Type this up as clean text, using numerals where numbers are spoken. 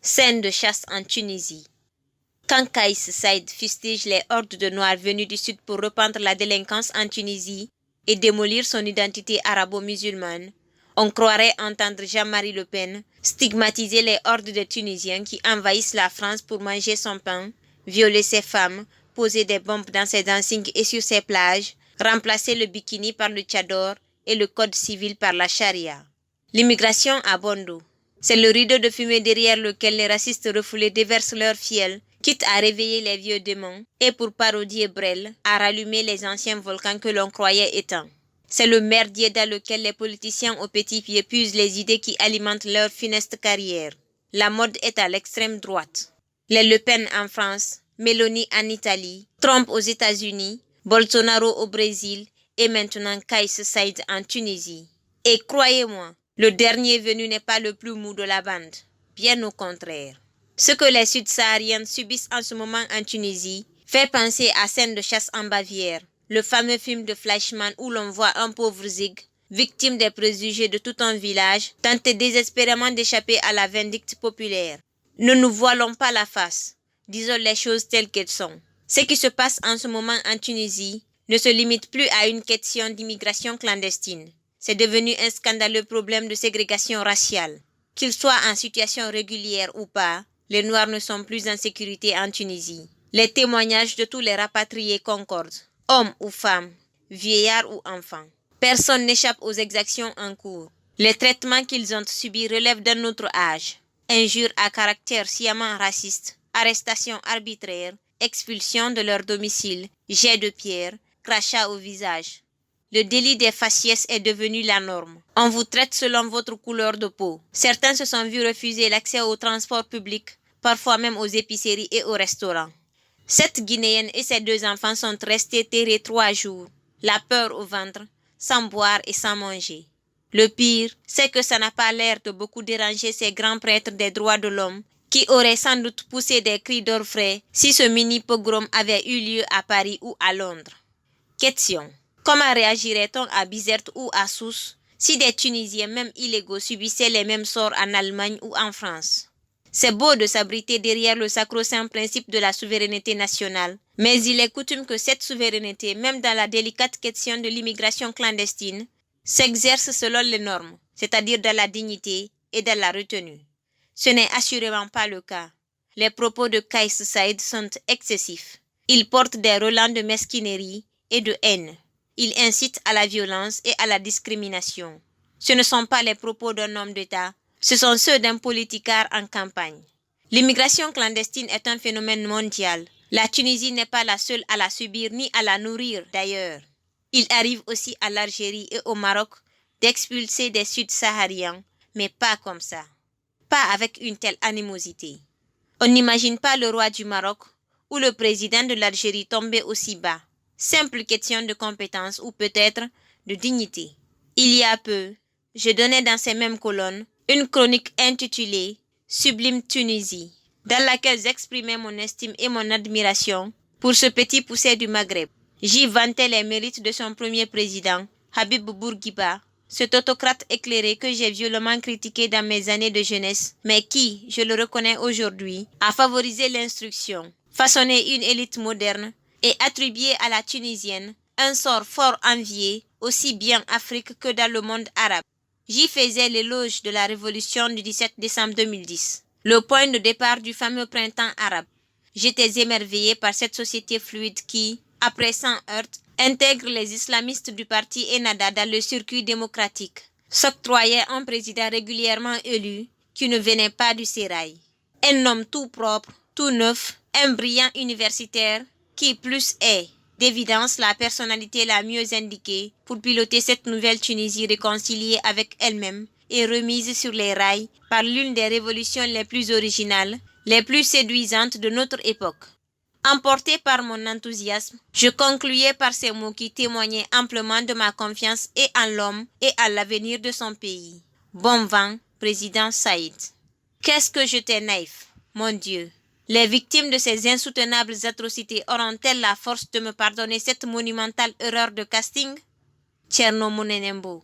Scène de chasse en Tunisie. Quand Kais Saïd fustige les hordes de Noirs venus du sud pour reprendre la délinquance en Tunisie et démolir son identité arabo-musulmane, on croirait entendre Jean-Marie Le Pen stigmatiser les hordes de Tunisiens qui envahissent la France pour manger son pain, violer ses femmes, poser des bombes dans ses dancings et sur ses plages, remplacer le bikini par le tchador et le code civil par la charia. L'immigration à Bondo. C'est le rideau de fumée derrière lequel les racistes refoulés déversent leur fiel, quitte à réveiller les vieux démons et pour parodier Brel, à rallumer les anciens volcans que l'on croyait éteints. C'est le merdier dans lequel les politiciens aux petits pieds puisent les idées qui alimentent leur funeste carrière. La mode est à l'extrême droite. Les Le Pen en France, Meloni en Italie, Trump aux États-Unis, Bolsonaro au Brésil et maintenant Kais Saïd en Tunisie. Et croyez-moi, le dernier venu n'est pas le plus mou de la bande, bien au contraire. Ce que les Sud-Sahariens subissent en ce moment en Tunisie fait penser à Scène de chasse en Bavière, le fameux film de Fleischmann où l'on voit un pauvre Zig, victime des préjugés de tout un village, tenter désespérément d'échapper à la vindicte populaire. Ne nous voilons pas la face, disons les choses telles qu'elles sont. Ce qui se passe en ce moment en Tunisie ne se limite plus à une question d'immigration clandestine. C'est devenu un scandaleux problème de ségrégation raciale. Qu'ils soient en situation régulière ou pas, les Noirs ne sont plus en sécurité en Tunisie. Les témoignages de tous les rapatriés concordent. Hommes ou femmes, vieillards ou enfants. Personne n'échappe aux exactions en cours. Les traitements qu'ils ont subis relèvent d'un autre âge. Injures à caractère sciemment raciste, arrestations arbitraires, expulsion de leur domicile, jets de pierre, crachats au visage. Le délit des faciès est devenu la norme. On vous traite selon votre couleur de peau. Certains se sont vus refuser l'accès au transport public, parfois même aux épiceries et aux restaurants. Cette Guinéenne et ses 2 enfants sont restés terrés 3 jours, la peur au ventre, sans boire et sans manger. Le pire, c'est que ça n'a pas l'air de beaucoup déranger ces grands prêtres des droits de l'homme qui auraient sans doute poussé des cris d'orfraie si ce mini-pogrom avait eu lieu à Paris ou à Londres. Question. Comment réagirait-on à Bizerte ou à Sousse si des Tunisiens, même illégaux, subissaient les mêmes sorts en Allemagne ou en France? C'est beau de s'abriter derrière le sacro-saint principe de la souveraineté nationale, mais il est coutume que cette souveraineté, même dans la délicate question de l'immigration clandestine, s'exerce selon les normes, c'est-à-dire dans la dignité et dans la retenue. Ce n'est assurément pas le cas. Les propos de Kais Saïd sont excessifs. Ils portent des relents de mesquinerie et de haine. Ils incitent à la violence et à la discrimination. Ce ne sont pas les propos d'un homme d'État, ce sont ceux d'un politicard en campagne. L'immigration clandestine est un phénomène mondial. La Tunisie n'est pas la seule à la subir ni à la nourrir d'ailleurs. Il arrive aussi à l'Algérie et au Maroc d'expulser des Sud-Sahariens, mais pas comme ça. Pas avec une telle animosité. On n'imagine pas le roi du Maroc ou le président de l'Algérie tomber aussi bas. Simple question de compétence ou peut-être de dignité. Il y a peu, je donnais dans ces mêmes colonnes une chronique intitulée « Sublime Tunisie », dans laquelle j'exprimais mon estime et mon admiration pour ce petit poucet du Maghreb. J'y vantais les mérites de son premier président, Habib Bourguiba, cet autocrate éclairé que j'ai violemment critiqué dans mes années de jeunesse, mais qui, je le reconnais aujourd'hui, a favorisé l'instruction, façonné une élite moderne et attribué à la Tunisienne un sort fort envié aussi bien en Afrique que dans le monde arabe. J'y faisais l'éloge de la révolution du 17 décembre 2010, le point de départ du fameux printemps arabe. J'étais émerveillé par cette société fluide qui, après 100 heurts, intègre les islamistes du parti Ennahda dans le circuit démocratique, s'octroyait un président régulièrement élu qui ne venait pas du sérail. Un homme tout propre, tout neuf, un brillant universitaire qui plus est, d'évidence, la personnalité la mieux indiquée pour piloter cette nouvelle Tunisie réconciliée avec elle-même et remise sur les rails par l'une des révolutions les plus originales, les plus séduisantes de notre époque. Emporté par mon enthousiasme, je concluais par ces mots qui témoignaient amplement de ma confiance et en l'homme et à l'avenir de son pays. Bon vent, président Saïd. Qu'est-ce que j'étais naïf, mon Dieu! Les victimes de ces insoutenables atrocités auront-elles la force de me pardonner cette monumentale erreur de casting? Tcherno Mounenembo.